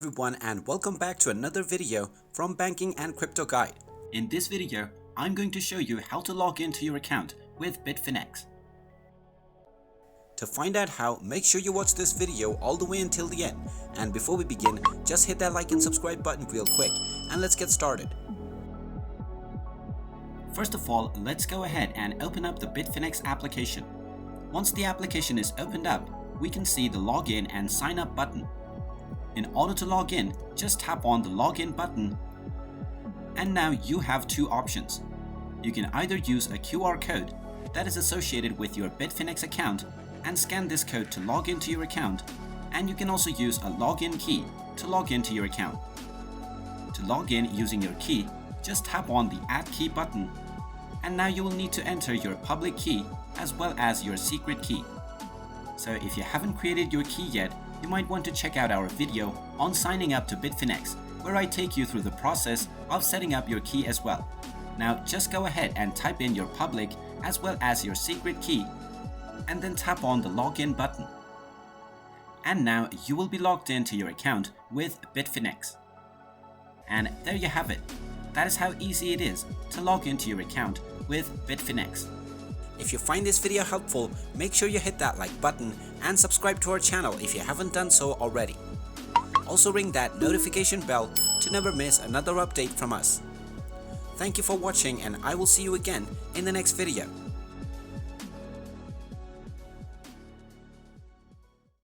Everyone, and welcome back to another video from Banking and Crypto Guide. In this video, I'm going to show you how to log into your account with Bitfinex. To find out how, make sure you watch this video all the way until the end. And before we begin, just hit that like and subscribe button real quick and let's get started. First of all, let's go ahead and open up the Bitfinex application. Once the application is opened up, we can see the login and sign up button. In order to log in, just tap on the login button, and now you have two options. You can either use a QR code that is associated with your Bitfinex account and scan this code to log into your account, and you can also use a login key to log into your account. To log in using your key, just tap on the Add Key button, and now you will need to enter your public key as well as your secret key. So if you haven't created your key yet, you might want to check out our video on signing up to Bitfinex, where I take you through the process of setting up your key as well. Now just go ahead and type in your public as well as your secret key, and then tap on the login button. And now you will be logged into your account with Bitfinex. And there you have it. That is how easy it is to log into your account with Bitfinex. If you find this video helpful, make sure you hit that like button and subscribe to our channel if you haven't done so already. Also ring that notification bell to never miss another update from us. Thank you for watching, and I will see you again in the next video.